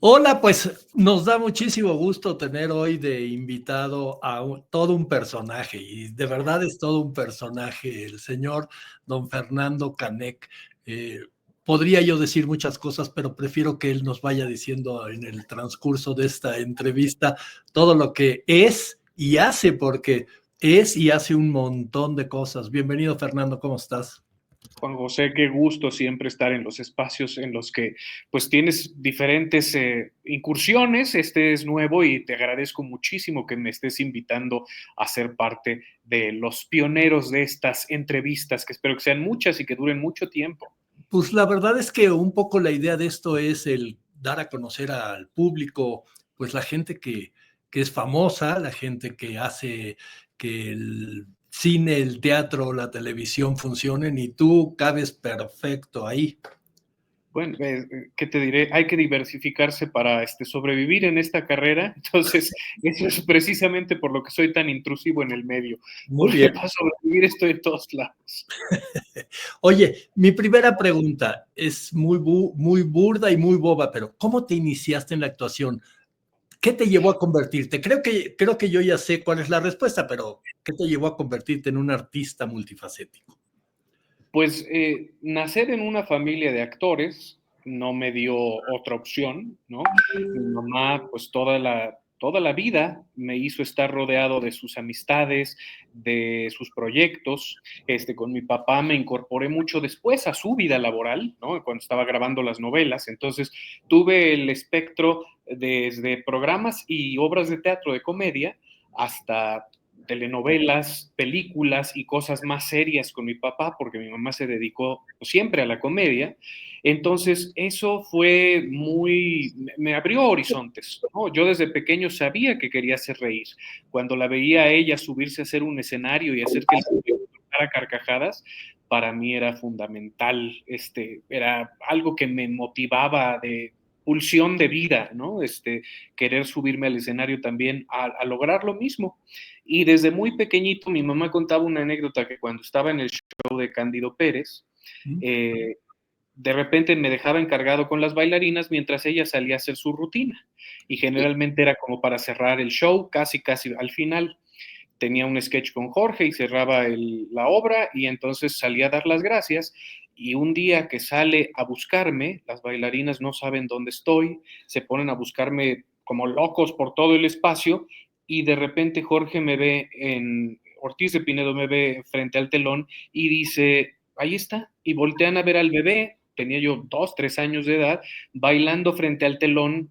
Hola, pues nos da muchísimo gusto tener hoy de invitado a todo un personaje, y de verdad es todo un personaje, el señor don Fernando Canek. Eh, Podría yo decir muchas cosas, pero prefiero que él nos vaya diciendo en el transcurso de esta entrevista todo lo que es y hace, porque es y hace un montón de cosas. Bienvenido, Fernando, ¿cómo estás? Juan José, qué gusto siempre estar en los espacios en los que pues tienes diferentes incursiones. Este es nuevo y te agradezco muchísimo que me estés invitando a ser parte de los pioneros de estas entrevistas, que espero que sean muchas y que duren mucho tiempo. Pues la verdad es que un poco la idea de esto es el dar a conocer al público, pues la gente que es famosa, la gente que hace que el cine, el teatro, la televisión funcionen, y tú cabes perfecto ahí. Bueno, ¿qué te diré? Hay que diversificarse para sobrevivir en esta carrera. Entonces, eso es precisamente por lo que soy tan intrusivo en el medio, Muy porque bien. para sobrevivir estoy en todos lados. Oye, mi primera pregunta es muy burda y muy boba, pero ¿cómo te iniciaste en la actuación? ¿Qué te llevó a convertirte? Creo que yo ya sé cuál es la respuesta, pero ¿qué te llevó a convertirte en un artista multifacético? Pues nacer en una familia de actores no me dio otra opción, ¿no? Mi mamá, pues toda la vida me hizo estar rodeado de sus amistades, de sus proyectos. Con mi papá me incorporé mucho después a su vida laboral, ¿no? Cuando estaba grabando las novelas. Entonces tuve el espectro desde programas y obras de teatro de comedia hasta telenovelas, películas y cosas más serias con mi papá, porque mi mamá se dedicó siempre a la comedia. Entonces, eso fue me abrió horizontes, ¿no? Yo desde pequeño sabía que quería hacer reír. Cuando la veía a ella subirse a hacer un escenario y hacer que el público tocara carcajadas, para mí era fundamental, era algo que me motivaba de pulsión de vida, ¿no? Querer subirme al escenario también a lograr lo mismo. Y desde muy pequeñito mi mamá contaba una anécdota que cuando estaba en el show de Cándido Pérez, eh, de repente me dejaba encargado con las bailarinas mientras ella salía a hacer su rutina. Y generalmente era como para cerrar el show, casi, casi al final. Tenía un sketch con Jorge y cerraba la obra y entonces salía a dar las gracias. Y un día que sale a buscarme, las bailarinas no saben dónde estoy, se ponen a buscarme como locos por todo el espacio y de repente Jorge me ve Ortiz de Pinedo me ve frente al telón y dice, ahí está, y voltean a ver al bebé, tenía yo 2, 3 años de edad, bailando frente al telón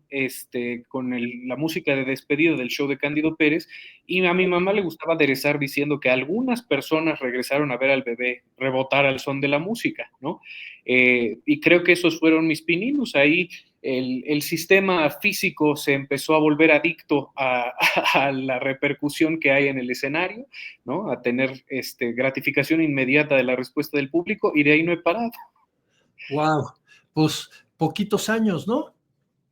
con la música de despedida del show de Cándido Pérez, y a mi mamá le gustaba aderezar diciendo que algunas personas regresaron a ver al bebé rebotar al son de la música, ¿no? Y creo que esos fueron mis pininos. Ahí el sistema físico se empezó a volver adicto a la repercusión que hay en el escenario, ¿no? A tener gratificación inmediata de la respuesta del público y de ahí no he parado. Wow, pues poquitos años, ¿no?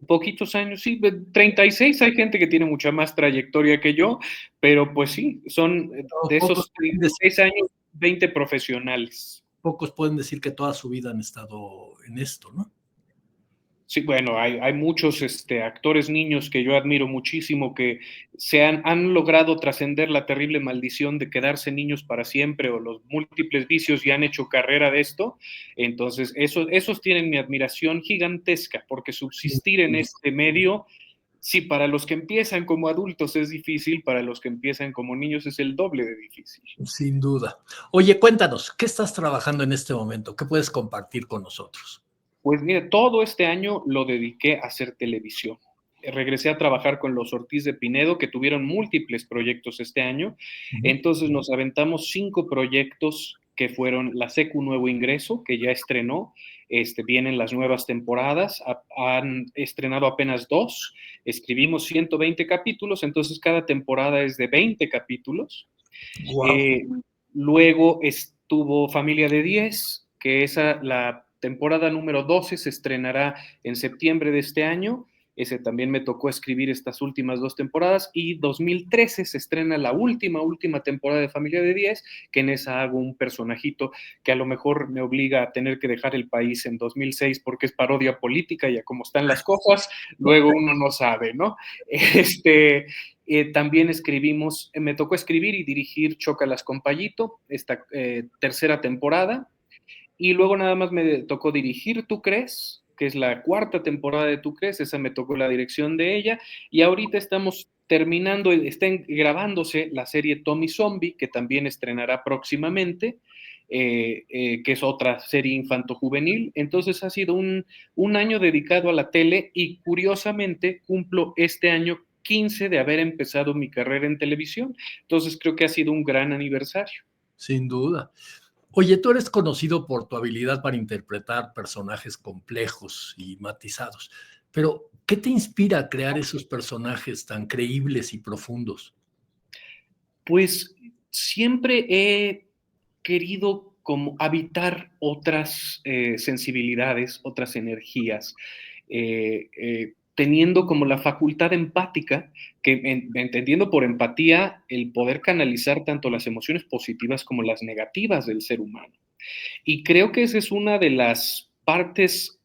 Poquitos años, sí, 36, hay gente que tiene mucha más trayectoria que yo, pero pues sí, son de Pocos esos pueden decir, 36 años, 20 profesionales. pocos pueden decir que toda su vida han estado en esto, ¿no? Sí, bueno, hay muchos actores niños que yo admiro muchísimo que han logrado trascender la terrible maldición de quedarse niños para siempre o los múltiples vicios y han hecho carrera de esto. Entonces, esos tienen mi admiración gigantesca porque subsistir en este medio, sí, para los que empiezan como adultos es difícil, para los que empiezan como niños es el doble de difícil. Sin duda. Oye, cuéntanos, ¿qué estás trabajando en este momento? ¿Qué puedes compartir con nosotros? Pues mire, todo este año lo dediqué a hacer televisión. Regresé a trabajar con los Ortiz de Pinedo, que tuvieron múltiples proyectos este año. Entonces nos aventamos 5 proyectos que fueron la Secu Nuevo Ingreso, que ya estrenó. Vienen las nuevas temporadas, han estrenado apenas 2. Escribimos 120 capítulos, entonces cada temporada es de 20 capítulos. Wow. Eh, Luego estuvo Familia de 10, que la temporada número 12 se estrenará en septiembre de este año. ese también me tocó escribir estas últimas 2 temporadas, y 2013 se estrena la última temporada de Familia de 10, que en esa hago un personajito que a lo mejor me obliga a tener que dejar el país en 2006 porque es parodia política y a cómo están las cosas, luego uno no sabe, ¿no? También escribimos, me tocó escribir y dirigir Chócalas con Payito, esta tercera temporada, y luego nada más me tocó dirigir ¿Tú crees?, que es la cuarta temporada de ¿Tú crees?, esa me tocó la dirección de ella, y ahorita estamos terminando, está grabándose la serie Tommy Zombie, que también estrenará próximamente, que es otra serie infanto-juvenil. Entonces ha sido un año dedicado a la tele, y curiosamente cumplo este año 15 de haber empezado mi carrera en televisión. Entonces creo que ha sido un gran aniversario. Sin duda. Oye, tú eres conocido por tu habilidad para interpretar personajes complejos y matizados, pero ¿qué te inspira a crear esos personajes tan creíbles y profundos? Pues siempre he querido como habitar otras sensibilidades, otras energías, teniendo como la facultad empática, que entendiendo por empatía el poder canalizar tanto las emociones positivas como las negativas del ser humano. Y creo que esa es una de las partes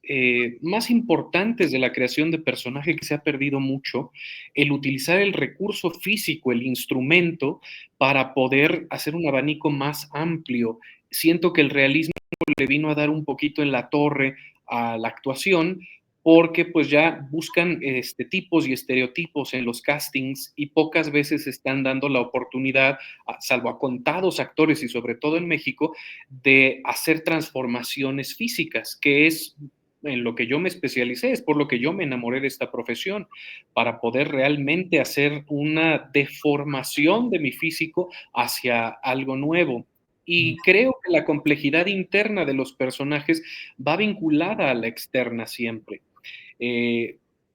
más importantes de la creación de personaje, que se ha perdido mucho, el utilizar el recurso físico, el instrumento, para poder hacer un abanico más amplio. Siento que el realismo le vino a dar un poquito en la torre a la actuación, porque pues ya buscan tipos y estereotipos en los castings, y pocas veces están dando la oportunidad, salvo a contados actores y sobre todo en México, de hacer transformaciones físicas, que es en lo que yo me especialicé, es por lo que yo me enamoré de esta profesión, para poder realmente hacer una deformación de mi físico hacia algo nuevo. Mm. Y creo que la complejidad interna de los personajes va vinculada a la externa siempre.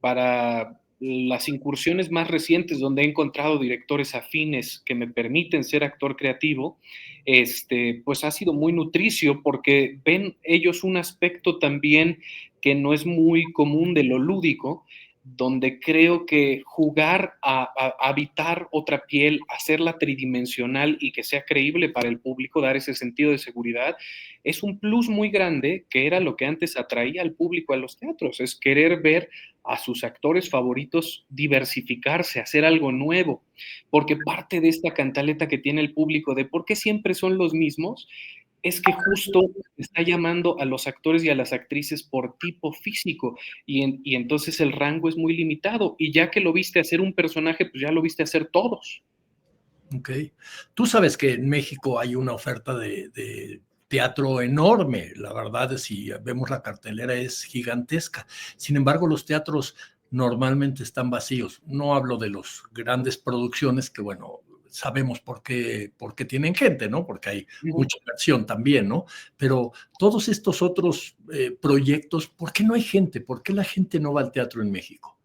Para las incursiones más recientes, donde he encontrado directores afines que me permiten ser actor creativo, pues ha sido muy nutricio, porque ven ellos un aspecto también que no es muy común de lo lúdico, donde creo que jugar a habitar otra piel, hacerla tridimensional y que sea creíble para el público, dar ese sentido de seguridad, es un plus muy grande, que era lo que antes atraía al público a los teatros, es querer ver a sus actores favoritos diversificarse, hacer algo nuevo, porque parte de esta cantaleta que tiene el público de por qué siempre son los mismos, es que justo está llamando a los actores y a las actrices por tipo físico, y entonces el rango es muy limitado, y ya que lo viste hacer un personaje, pues ya lo viste hacer todos. Ok. Tú sabes que en México hay una oferta de teatro enorme, la verdad, si vemos la cartelera es gigantesca. Sin embargo, los teatros normalmente están vacíos. No hablo de las grandes producciones que, bueno, sabemos por qué tienen gente, ¿no? Porque hay Ujú. mucha inversión también, ¿no? Pero todos estos otros proyectos, ¿por qué no hay gente? ¿Por qué la gente no va al teatro en México?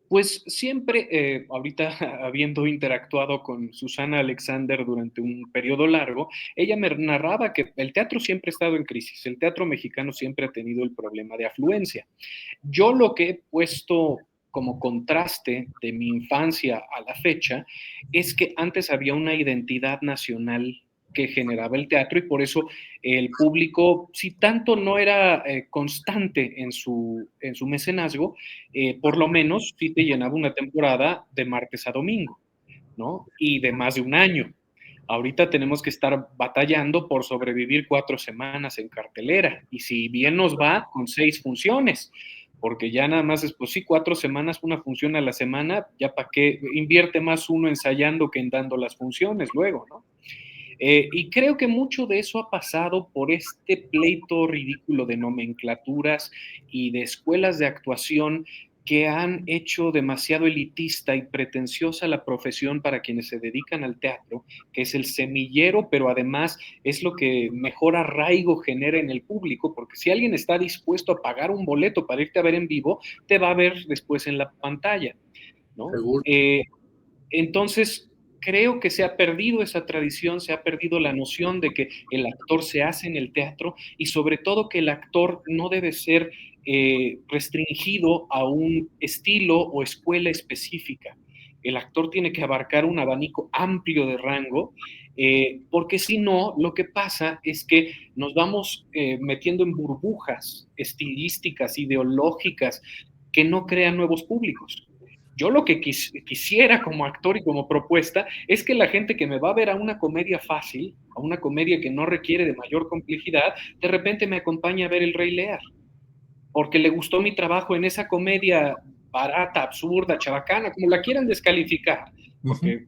Pues siempre, ahorita habiendo interactuado con Susana Alexander durante un periodo largo, ella me narraba que el teatro siempre ha estado en crisis, el teatro mexicano siempre ha tenido el problema de afluencia. Yo lo que he puesto como contraste de mi infancia a la fecha es que antes había una identidad nacional que generaba el teatro, y por eso el público, si tanto no era constante en su mecenazgo, por lo menos sí te llenaba una temporada de martes a domingo, ¿no? Y de más de un año. Ahorita tenemos que estar batallando por sobrevivir 4 semanas en cartelera, y si bien nos va, con 6 funciones, porque ya nada más es, pues sí, 4 semanas, una función a la semana, ya para qué invierte más uno ensayando que en dando las funciones luego, ¿no? Y creo que mucho de eso ha pasado por este pleito ridículo de nomenclaturas y de escuelas de actuación que han hecho demasiado elitista y pretenciosa la profesión para quienes se dedican al teatro, que es el semillero, pero además es lo que mejor arraigo genera en el público, porque si alguien está dispuesto a pagar un boleto para irte a ver en vivo, te va a ver después en la pantalla, ¿no? Seguro. Entonces, creo que se ha perdido esa tradición, se ha perdido la noción de que el actor se hace en el teatro, y sobre todo que el actor no debe ser restringido a un estilo o escuela específica. El actor tiene que abarcar un abanico amplio de rango, porque si no, lo que pasa es que nos vamos metiendo en burbujas estilísticas, ideológicas, que no crean nuevos públicos. Yo lo que quisiera como actor y como propuesta es que la gente que me va a ver a una comedia fácil, a una comedia que no requiere de mayor complejidad, de repente me acompañe a ver El Rey Lear, porque le gustó mi trabajo en esa comedia barata, absurda, chabacana, como la quieran descalificar, porque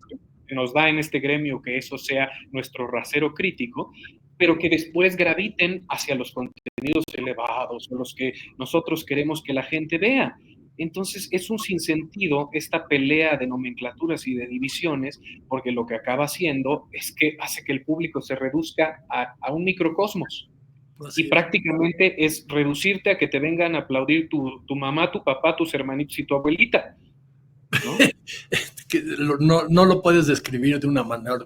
nos da en este gremio que eso sea nuestro rasero crítico, pero que después graviten hacia los contenidos elevados o los que nosotros queremos que la gente vea. Entonces es un sinsentido esta pelea de nomenclaturas y de divisiones, porque lo que acaba haciendo es que hace que el público se reduzca a un microcosmos. Y Así es. prácticamente es reducirte a que te vengan a aplaudir tu mamá, tu papá, tus hermanitos y tu abuelita, ¿no? No lo puedes describir de una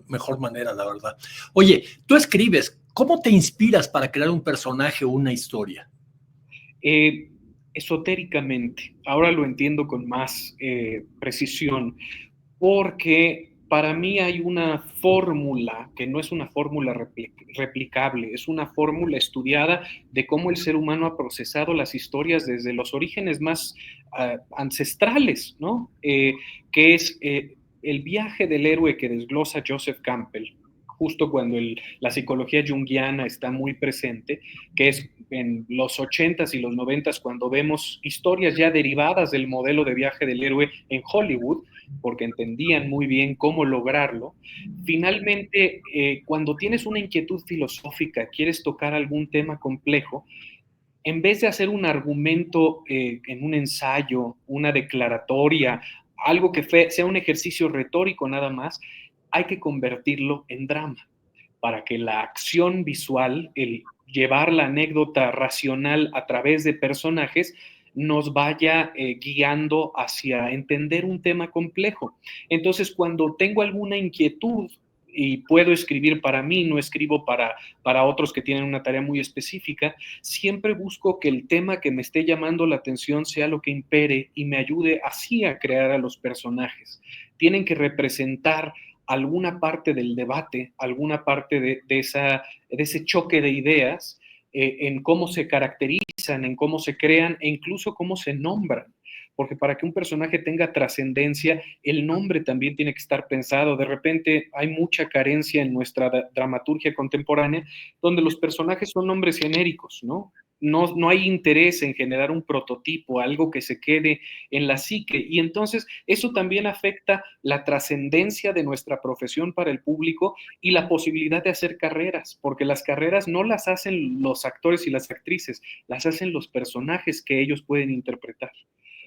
mejor manera, la verdad. Oye, tú escribes, ¿cómo te inspiras para crear un personaje o una historia? Eh, Esotéricamente, ahora lo entiendo con más precisión, porque para mí hay una fórmula que no es una fórmula replicable, es una fórmula estudiada de cómo el ser humano ha procesado las historias desde los orígenes más ancestrales, ¿no? Que es el viaje del héroe que desglosa Joseph Campbell, justo cuando la psicología junguiana está muy presente, que es en los 80s y los 90s, cuando vemos historias ya derivadas del modelo de viaje del héroe en Hollywood, porque entendían muy bien cómo lograrlo. Finalmente, cuando tienes una inquietud filosófica, quieres tocar algún tema complejo, en vez de hacer un argumento en un ensayo, una declaratoria, algo que sea un ejercicio retórico nada más, hay que convertirlo en drama para que la acción visual, el llevar la anécdota racional a través de personajes, nos vaya guiando hacia entender un tema complejo. Entonces, cuando tengo alguna inquietud y puedo escribir para mí, no escribo para otros que tienen una tarea muy específica, siempre busco que el tema que me esté llamando la atención sea lo que impere y me ayude así a crear a los personajes. Tienen que representar alguna parte del debate, alguna parte de ese choque de ideas, en cómo se caracterizan, en cómo se crean e incluso cómo se nombran. Porque para que un personaje tenga trascendencia, el nombre también tiene que estar pensado. De repente hay mucha carencia en nuestra dramaturgia contemporánea, donde los personajes son nombres genéricos, ¿no? No hay interés en generar un prototipo, algo que se quede en la psique. Y entonces eso también afecta la trascendencia de nuestra profesión para el público y la posibilidad de hacer carreras, porque las carreras no las hacen los actores y las actrices, las hacen los personajes que ellos pueden interpretar.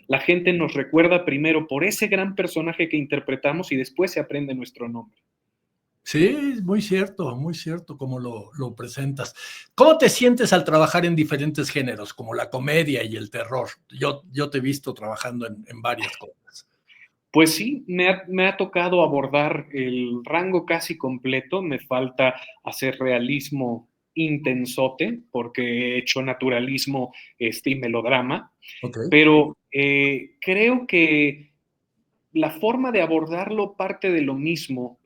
La gente nos recuerda primero por ese gran personaje que interpretamos y después se aprende nuestro nombre. Sí, muy cierto como lo presentas. ¿Cómo te sientes al trabajar en diferentes géneros, como la comedia y el terror? Yo te he visto trabajando en varias cosas. Pues sí, me ha tocado abordar el rango casi completo, me falta hacer realismo intensote, porque he hecho naturalismo y melodrama, Ok. pero creo que la forma de abordarlo parte de lo mismo,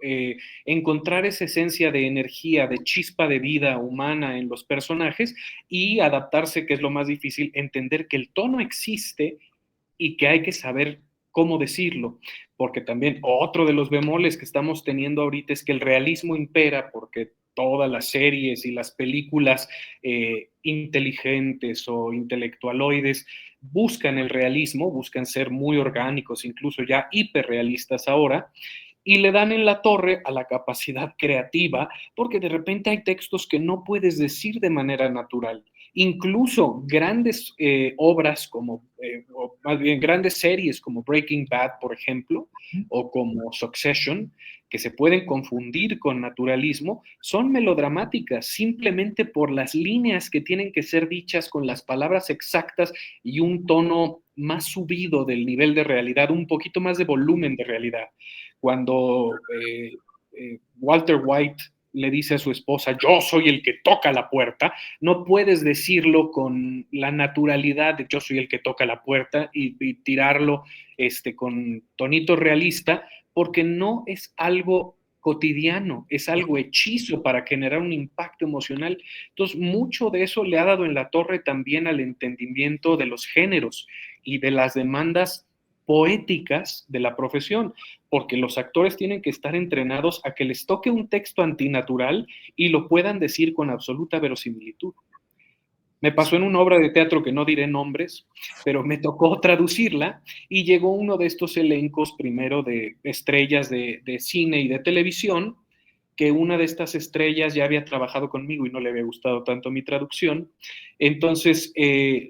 encontrar esa esencia de energía, de chispa de vida humana en los personajes y adaptarse, que es lo más difícil, entender que el tono existe y que hay que saber cómo decirlo, porque también otro de los bemoles que estamos teniendo ahorita es que el realismo impera, porque todas las series y las películas inteligentes o intelectualoides buscan el realismo, buscan ser muy orgánicos, incluso ya hiperrealistas ahora, y le dan en la torre a la capacidad creativa, porque de repente hay textos que no puedes decir de manera natural. Incluso grandes obras como, o más bien grandes series como Breaking Bad, por ejemplo, o como Succession, que se pueden confundir con naturalismo, son melodramáticas simplemente por las líneas que tienen que ser dichas con las palabras exactas y un tono más subido del nivel de realidad, un poquito más de volumen de realidad. Cuando Walter White le dice a su esposa, yo soy el que toca la puerta, no puedes decirlo con la naturalidad de yo soy el que toca la puerta y tirarlo con tonito realista, porque no es algo cotidiano, es algo hechizo para generar un impacto emocional. Entonces, mucho de eso le ha dado en la torre también al entendimiento de los géneros y de las demandas poéticas de la profesión, porque los actores tienen que estar entrenados a que les toque un texto antinatural y lo puedan decir con absoluta verosimilitud. Me pasó en una obra de teatro que no diré nombres, pero me tocó traducirla y llegó uno de estos elencos primero de estrellas de cine y de televisión, que una de estas estrellas ya había trabajado conmigo y no le había gustado tanto mi traducción. Entonces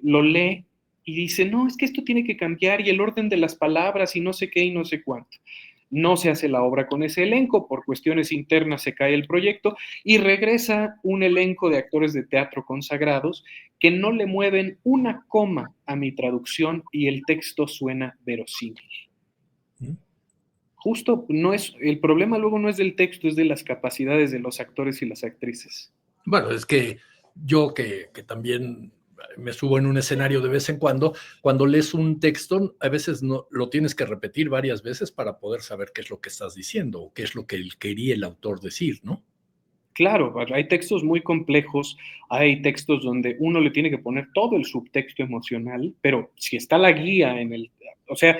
lo lee y dice, no, es que esto tiene que cambiar y el orden de las palabras y no sé qué y no sé cuánto. No se hace la obra con ese elenco, por cuestiones internas se cae el proyecto y regresa un elenco de actores de teatro consagrados que no le mueven una coma a mi traducción y el texto suena verosímil. Justo no es, el problema luego no es del texto, es de las capacidades de los actores y las actrices. Bueno, es que yo que también me subo en un escenario de vez en cuando lees un texto, a veces no, lo tienes que repetir varias veces para poder saber qué es lo que estás diciendo o qué es lo que quería el autor decir, ¿no? Claro, hay textos muy complejos, hay textos donde uno le tiene que poner todo el subtexto emocional, pero si está la guía en el, o sea,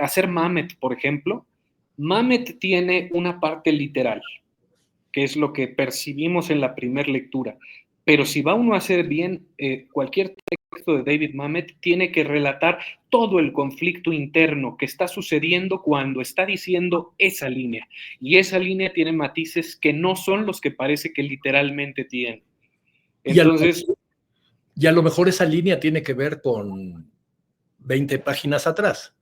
hacer Mamet, por ejemplo, Mamet tiene una parte literal, que es lo que percibimos en la primera lectura. Pero si va uno a hacer bien cualquier texto de David Mamet, tiene que relatar todo el conflicto interno que está sucediendo cuando está diciendo esa línea. Y esa línea tiene matices que no son los que parece que literalmente tiene. Entonces... Y a lo mejor esa línea tiene que ver con 20 páginas atrás.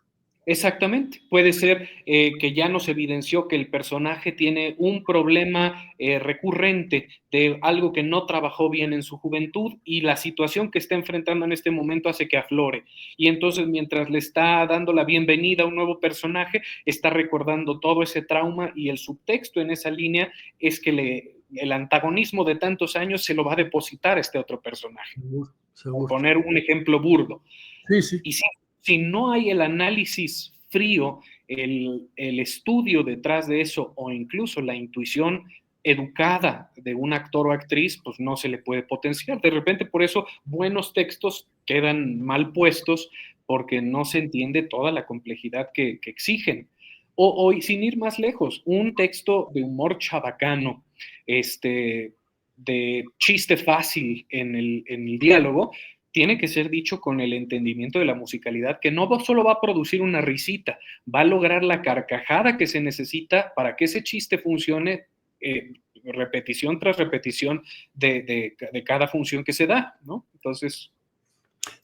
Exactamente, puede ser que ya nos evidenció que el personaje tiene un problema recurrente de algo que no trabajó bien en su juventud y la situación que está enfrentando en este momento hace que aflore. Y entonces mientras le está dando la bienvenida a un nuevo personaje, está recordando todo ese trauma y el subtexto en esa línea es que el antagonismo de tantos años se lo va a depositar a este otro personaje. Seguro. Por poner un ejemplo burdo. Sí, sí. Y si no hay el análisis frío, el estudio detrás de eso o incluso la intuición educada de un actor o actriz, pues no se le puede potenciar. De repente, por eso, buenos textos quedan mal puestos porque no se entiende toda la complejidad que exigen. O sin ir más lejos, un texto de humor chabacano, de chiste fácil en el diálogo, tiene que ser dicho con el entendimiento de la musicalidad, que no solo va a producir una risita, va a lograr la carcajada que se necesita para que ese chiste funcione repetición tras repetición de cada función que se da, ¿no? Entonces...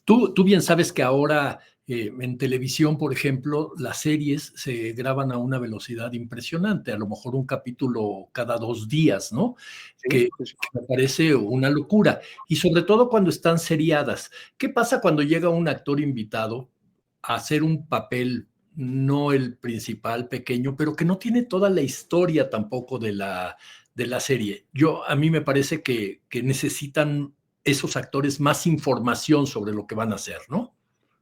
Tú bien sabes que ahora en televisión, por ejemplo, las series se graban a una velocidad impresionante, a lo mejor un capítulo cada 2 días, ¿no? Sí, Que pues, me parece una locura. Y sobre todo cuando están seriadas. ¿Qué pasa cuando llega un actor invitado a hacer un papel, no el principal, pequeño, pero que no tiene toda la historia tampoco de la serie? A mí me parece que necesitan esos actores más información sobre lo que van a hacer, ¿no?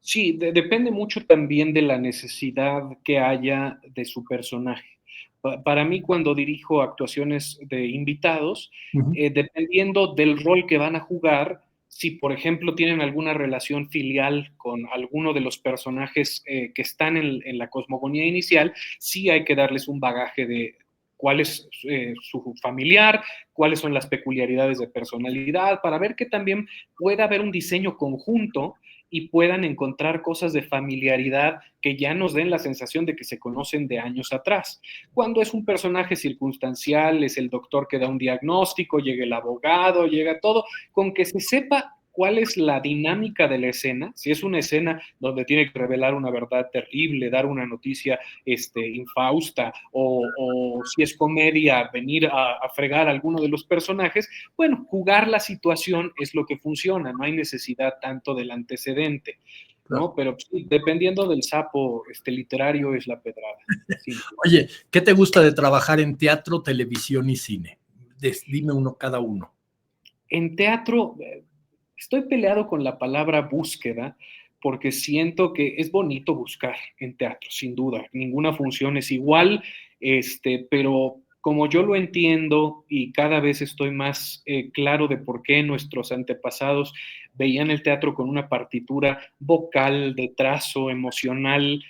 sí, depende mucho también de la necesidad que haya de su personaje. Para mí, cuando dirijo actuaciones de invitados, dependiendo del rol que van a jugar, si por ejemplo tienen alguna relación filial con alguno de los personajes que están en la cosmogonía inicial, sí hay que darles un bagaje de cuál es su familiar, cuáles son las peculiaridades de personalidad, para ver que también pueda haber un diseño conjunto y puedan encontrar cosas de familiaridad que ya nos den la sensación de que se conocen de años atrás. Cuando es un personaje circunstancial, es el doctor que da un diagnóstico, llega el abogado, llega todo, con que se sepa cuál es la dinámica de la escena, si es una escena donde tiene que revelar una verdad terrible, dar una noticia infausta, o si es comedia, venir a fregar a alguno de los personajes, bueno, jugar la situación es lo que funciona, no hay necesidad tanto del antecedente. claro. ¿no? Pero sí, dependiendo del sapo literario es la pedrada. Sí. Oye, ¿qué te gusta de trabajar en teatro, televisión y cine? Dime uno cada uno. En teatro, estoy peleado con la palabra búsqueda porque siento que es bonito buscar en teatro, sin duda. Ninguna función es igual, pero como yo lo entiendo y cada vez estoy más claro de por qué nuestros antepasados veían el teatro con una partitura vocal, de trazo, emocional,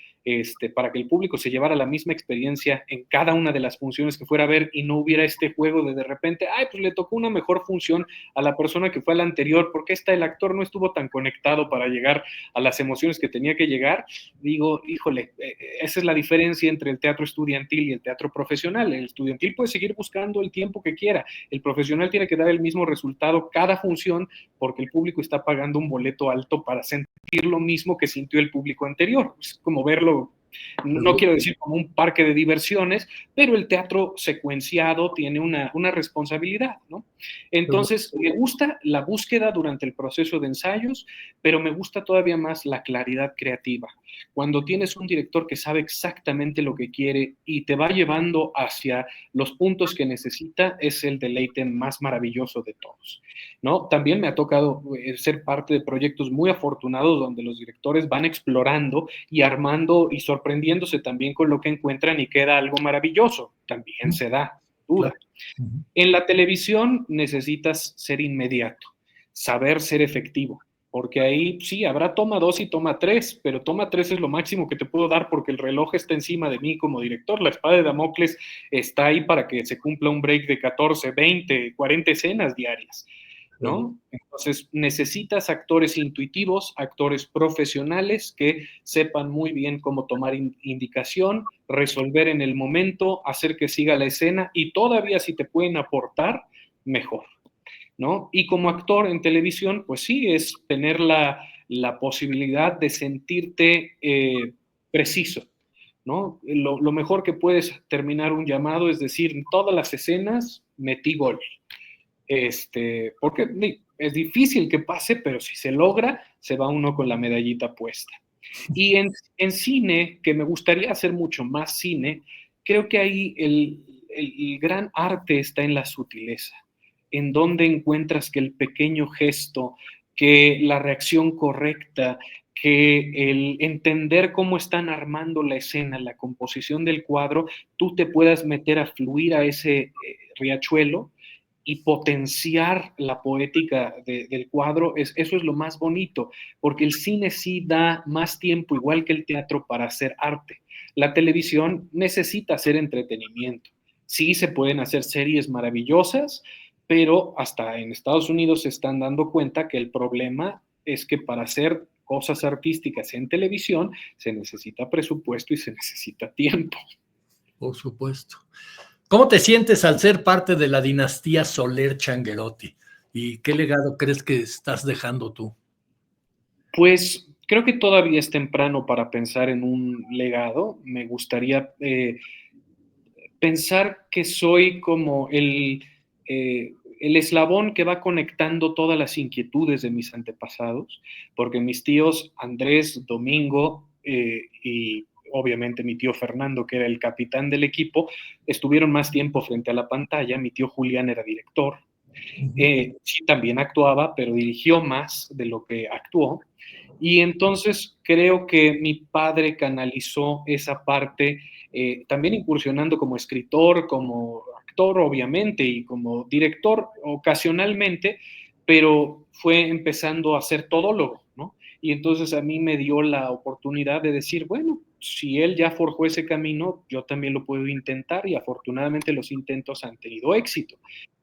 para que el público se llevara la misma experiencia en cada una de las funciones que fuera a ver y no hubiera este juego de repente, ay, pues le tocó una mejor función a la persona que fue a la anterior, porque el actor no estuvo tan conectado para llegar a las emociones que tenía que llegar. Digo, híjole, esa es la diferencia entre el teatro estudiantil y el teatro profesional. El estudiantil puede seguir buscando el tiempo que quiera, el profesional tiene que dar el mismo resultado cada función porque el público está pagando un boleto alto para sentir lo mismo que sintió el público anterior. Es como verlo, no quiero decir como un parque de diversiones, pero el teatro secuenciado tiene una responsabilidad, ¿no? Entonces, me gusta la búsqueda durante el proceso de ensayos, pero me gusta todavía más la claridad creativa. Cuando tienes un director que sabe exactamente lo que quiere y te va llevando hacia los puntos que necesita, es el deleite más maravilloso de todos, ¿no? También me ha tocado ser parte de proyectos muy afortunados donde los directores van explorando y armando y sorprendiéndose también con lo que encuentran y queda algo maravilloso. También se da, duda. Claro. Uh-huh. En la televisión necesitas ser inmediato, saber ser efectivo, porque ahí sí, habrá toma 2 y toma 3, pero toma 3 es lo máximo que te puedo dar porque el reloj está encima de mí como director, la espada de Damocles está ahí para que se cumpla un break de 14, 20, 40 escenas diarias, ¿no? Entonces necesitas actores intuitivos, actores profesionales que sepan muy bien cómo tomar indicación, resolver en el momento, hacer que siga la escena y todavía si te pueden aportar, mejor, ¿no? Y como actor en televisión, pues sí, es tener la posibilidad de sentirte preciso, ¿no? Lo mejor que puedes terminar un llamado es decir, en todas las escenas metí gol. Porque es difícil que pase, pero si se logra, se va uno con la medallita puesta. Y en cine, que me gustaría hacer mucho más cine, creo que ahí el gran arte está en la sutileza, en donde encuentras que el pequeño gesto, que la reacción correcta, que el entender cómo están armando la escena, la composición del cuadro, tú te puedas meter a fluir a ese riachuelo y potenciar la poética del cuadro, eso es lo más bonito, porque el cine sí da más tiempo, igual que el teatro, para hacer arte. La televisión necesita hacer entretenimiento. Sí se pueden hacer series maravillosas, pero hasta en Estados Unidos se están dando cuenta que el problema es que para hacer cosas artísticas en televisión se necesita presupuesto y se necesita tiempo. Por supuesto. ¿Cómo te sientes al ser parte de la dinastía Soler Changuerotti? ¿Y qué legado crees que estás dejando tú? Pues creo que todavía es temprano para pensar en un legado. Me gustaría pensar que soy como el eslabón que va conectando todas las inquietudes de mis antepasados, porque mis tíos Andrés, Domingo y obviamente mi tío Fernando, que era el capitán del equipo, estuvieron más tiempo frente a la pantalla. Mi tío Julián era director. Sí, también actuaba, pero dirigió más de lo que actuó. Y entonces creo que mi padre canalizó esa parte, también incursionando como escritor, como actor, obviamente, y como director ocasionalmente, pero fue empezando a ser todólogo, ¿no? Y entonces a mí me dio la oportunidad de decir, bueno, si él ya forjó ese camino, yo también lo puedo intentar y afortunadamente los intentos han tenido éxito.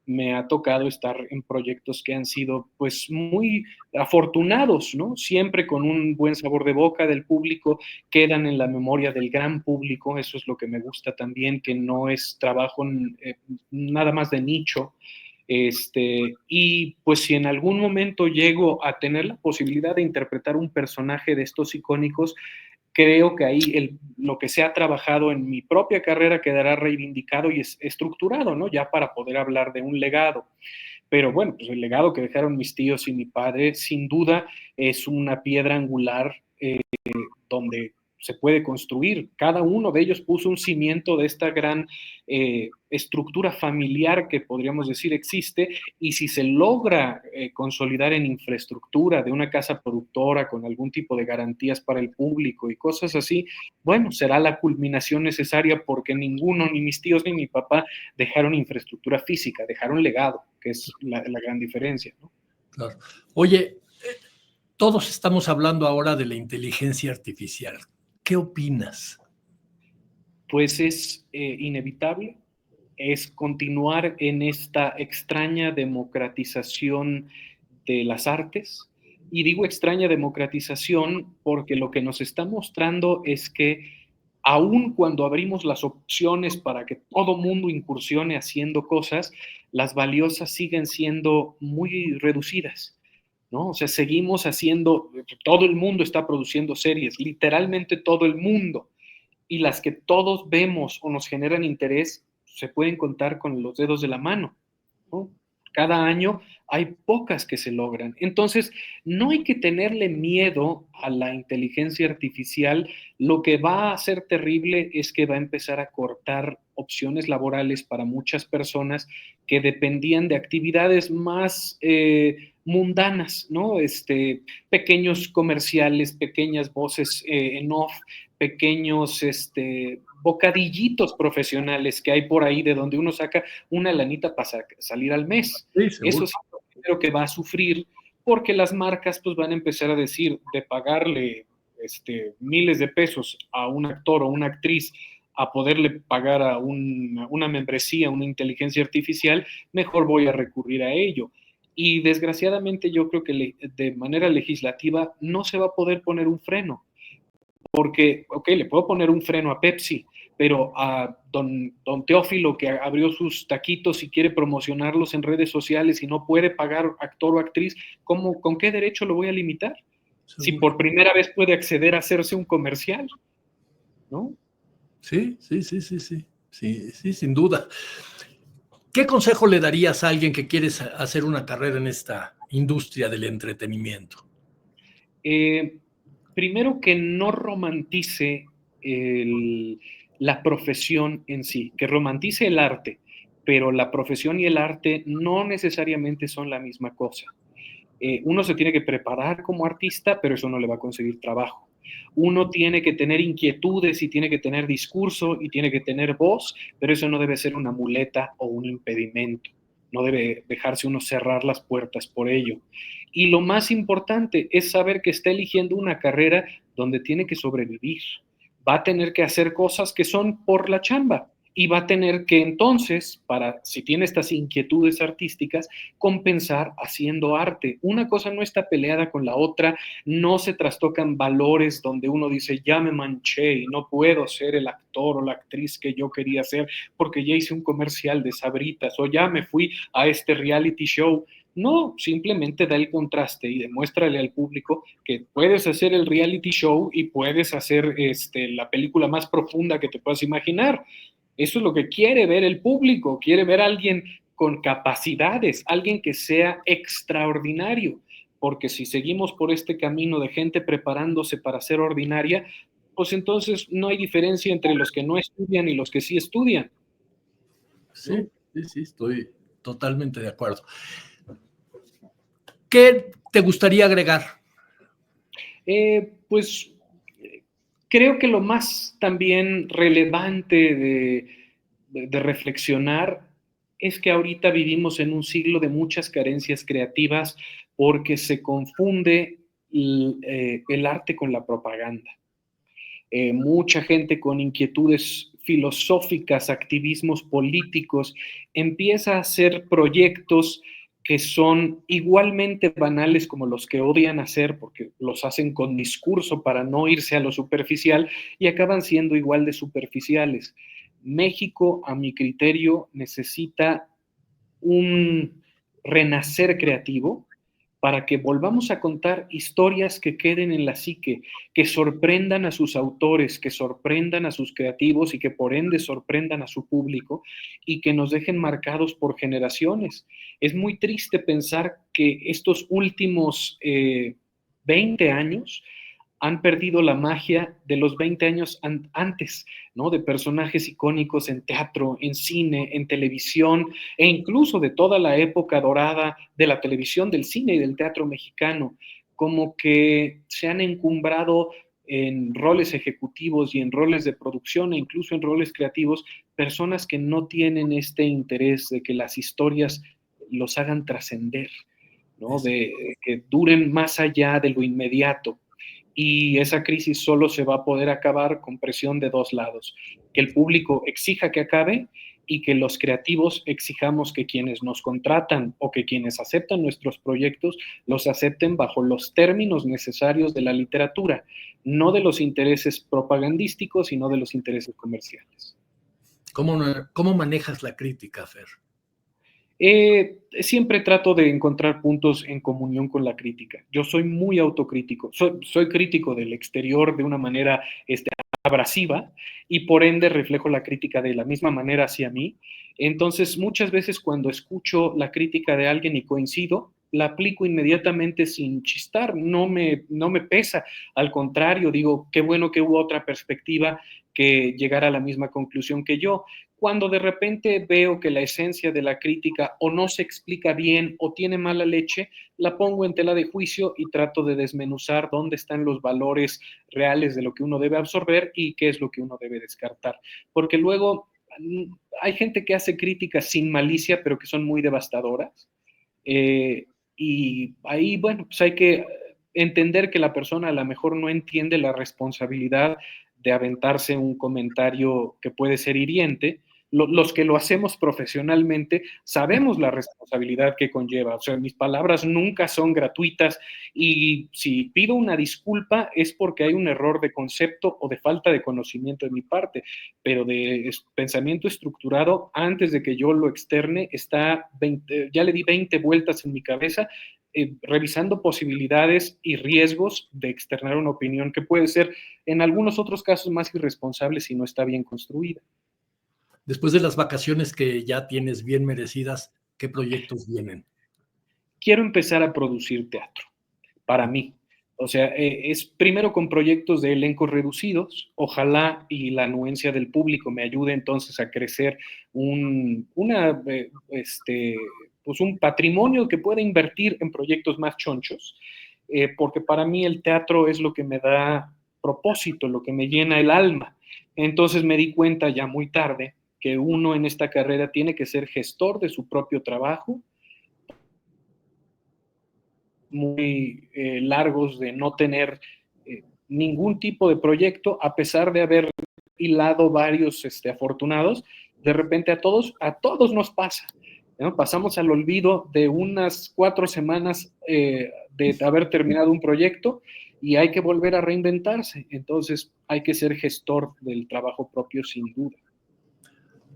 Me ha tocado estar en proyectos que han sido pues muy afortunados, ¿no? Siempre con un buen sabor de boca del público, quedan en la memoria del gran público, eso es lo que me gusta también, que no es trabajo nada más de nicho. Y pues si en algún momento llego a tener la posibilidad de interpretar un personaje de estos icónicos, creo que ahí lo que se ha trabajado en mi propia carrera quedará reivindicado y estructurado, ¿no? Ya para poder hablar de un legado. Pero bueno, pues el legado que dejaron mis tíos y mi padre, sin duda, es una piedra angular donde se puede construir. Cada uno de ellos puso un cimiento de esta gran estructura familiar que podríamos decir existe, y si se logra consolidar en infraestructura de una casa productora con algún tipo de garantías para el público y cosas así, bueno, será la culminación necesaria, porque ninguno, ni mis tíos ni mi papá, dejaron infraestructura física, dejaron legado, que es la gran diferencia, ¿no? Claro. Oye, todos estamos hablando ahora de la inteligencia artificial. ¿Qué opinas? Pues es inevitable, es continuar en esta extraña democratización de las artes. Y digo extraña democratización porque lo que nos está mostrando es que aun cuando abrimos las opciones para que todo mundo incursione haciendo cosas, las valiosas siguen siendo muy reducidas, ¿no? O sea, seguimos haciendo, todo el mundo está produciendo series, literalmente todo el mundo, y las que todos vemos o nos generan interés se pueden contar con los dedos de la mano, ¿no? Cada año hay pocas que se logran. Entonces, no hay que tenerle miedo a la inteligencia artificial. Lo que va a ser terrible es que va a empezar a cortar opciones laborales para muchas personas que dependían de actividades más mundanas, ¿no? Pequeños comerciales, pequeñas voces en off, pequeños bocadillitos profesionales que hay por ahí, de donde uno saca una lanita para salir al mes. Sí, Eso seguro. es lo primero que va a sufrir, porque las marcas pues van a empezar a decir, de pagarle miles de pesos a un actor o una actriz a poderle pagar a una membresía, una inteligencia artificial, mejor voy a recurrir a ello. Y desgraciadamente yo creo que de manera legislativa no se va a poder poner un freno, porque, ok, le puedo poner un freno a Pepsi, pero a don Teófilo, que abrió sus taquitos y quiere promocionarlos en redes sociales y no puede pagar actor o actriz, ¿con qué derecho lo voy a limitar? Si Seguro. por primera vez puede acceder a hacerse un comercial, ¿no? Sí, sí, sí, sí, sí, sí, sí, sin duda. ¿Qué consejo le darías a alguien que quiere hacer una carrera en esta industria del entretenimiento? Primero, que no romantice la profesión en sí, que romantice el arte, pero la profesión y el arte no necesariamente son la misma cosa. Uno se tiene que preparar como artista, pero eso no le va a conseguir trabajo. Uno tiene que tener inquietudes y tiene que tener discurso y tiene que tener voz, pero eso no debe ser una muleta o un impedimento. No debe dejarse uno cerrar las puertas por ello. Y lo más importante es saber que está eligiendo una carrera donde tiene que sobrevivir. Va a tener que hacer cosas que son por la chamba, y va a tener que entonces, si tiene estas inquietudes artísticas, compensar haciendo arte. Una cosa no está peleada con la otra, no se trastocan valores donde uno dice, ya me manché y no puedo ser el actor o la actriz que yo quería ser porque ya hice un comercial de Sabritas o ya me fui a este reality show. No, simplemente da el contraste y demuéstrale al público que puedes hacer el reality show y puedes hacer la película más profunda que te puedas imaginar. Eso es lo que quiere ver el público, quiere ver a alguien con capacidades, alguien que sea extraordinario, porque si seguimos por este camino de gente preparándose para ser ordinaria, pues entonces no hay diferencia entre los que no estudian y los que sí estudian, Sí, ¿no? sí, sí, estoy totalmente de acuerdo. ¿Qué te gustaría agregar? Pues creo que lo más también relevante de reflexionar es que ahorita vivimos en un siglo de muchas carencias creativas porque se confunde el arte con la propaganda. Mucha gente con inquietudes filosóficas, activismos políticos, empieza a hacer proyectos que son igualmente banales como los que odian hacer, porque los hacen con discurso para no irse a lo superficial, y acaban siendo igual de superficiales. México, a mi criterio, necesita un renacer creativo para que volvamos a contar historias que queden en la psique, que sorprendan a sus autores, que sorprendan a sus creativos y que por ende sorprendan a su público y que nos dejen marcados por generaciones. Es muy triste pensar que estos últimos 20 años han perdido la magia de los 20 años antes, ¿no? De personajes icónicos en teatro, en cine, en televisión, e incluso de toda la época dorada de la televisión, del cine y del teatro mexicano, como que se han encumbrado en roles ejecutivos y en roles de producción e incluso en roles creativos, personas que no tienen este interés de que las historias los hagan trascender, ¿no? De que duren más allá de lo inmediato. Y esa crisis solo se va a poder acabar con presión de dos lados, que el público exija que acabe y que los creativos exijamos que quienes nos contratan o que quienes aceptan nuestros proyectos los acepten bajo los términos necesarios de la literatura, no de los intereses propagandísticos, sino de los intereses comerciales. ¿Cómo manejas la crítica, Fer? Siempre trato de encontrar puntos en comunión con la crítica. Yo soy muy autocrítico, soy crítico del exterior de una manera abrasiva y por ende reflejo la crítica de la misma manera hacia mí. Entonces, muchas veces cuando escucho la crítica de alguien y coincido, la aplico inmediatamente sin chistar, no me pesa, al contrario, digo, qué bueno que hubo otra perspectiva que llegara a la misma conclusión que yo. Cuando de repente veo que la esencia de la crítica o no se explica bien o tiene mala leche, la pongo en tela de juicio y trato de desmenuzar dónde están los valores reales de lo que uno debe absorber y qué es lo que uno debe descartar. Porque luego hay gente que hace críticas sin malicia, pero que son muy devastadoras. Y ahí, bueno, pues hay que entender que la persona a lo mejor no entiende la responsabilidad de aventarse un comentario que puede ser hiriente. Los que lo hacemos profesionalmente sabemos la responsabilidad que conlleva. O sea, mis palabras nunca son gratuitas y si pido una disculpa es porque hay un error de concepto o de falta de conocimiento de mi parte, pero de pensamiento estructurado, antes de que yo lo externe, ya le di 20 vueltas en mi cabeza, revisando posibilidades y riesgos de externar una opinión que puede ser en algunos otros casos más irresponsable si no está bien construida. Después de las vacaciones que ya tienes bien merecidas, ¿qué proyectos vienen? Quiero empezar a producir teatro, para mí. O sea, es primero con proyectos de elencos reducidos, ojalá y la anuencia del público me ayude entonces a crecer pues un patrimonio que pueda invertir en proyectos más chonchos, porque para mí el teatro es lo que me da propósito, lo que me llena el alma. Entonces me di cuenta ya muy tarde que uno en esta carrera tiene que ser gestor de su propio trabajo, muy largos de no tener ningún tipo de proyecto, a pesar de haber hilado varios afortunados, de repente a todos nos pasa, ¿no? Pasamos al olvido de unas 4 semanas de haber terminado un proyecto y hay que volver a reinventarse. Entonces hay que ser gestor del trabajo propio sin duda.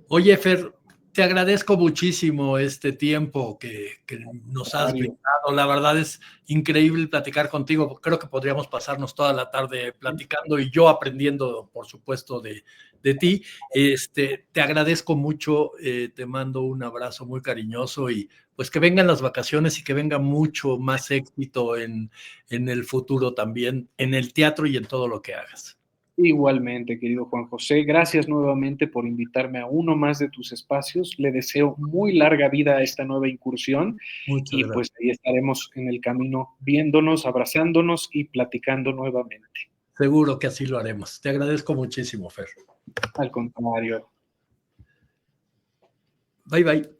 Oye, Fer, te agradezco muchísimo este tiempo que nos has brindado. La verdad es increíble platicar contigo. Creo que podríamos pasarnos toda la tarde platicando y yo aprendiendo, por supuesto, de ti. Te agradezco mucho, te mando un abrazo muy cariñoso y pues que vengan las vacaciones y que venga mucho más éxito en el futuro también, en el teatro y en todo lo que hagas. Igualmente, querido Juan José, gracias nuevamente por invitarme a uno más de tus espacios. Le deseo muy larga vida a esta nueva incursión. Muchas Y gracias. pues ahí estaremos en el camino viéndonos, abrazándonos y platicando nuevamente. Seguro que así lo haremos. Te agradezco muchísimo, Fer. Al contrario. Bye, bye.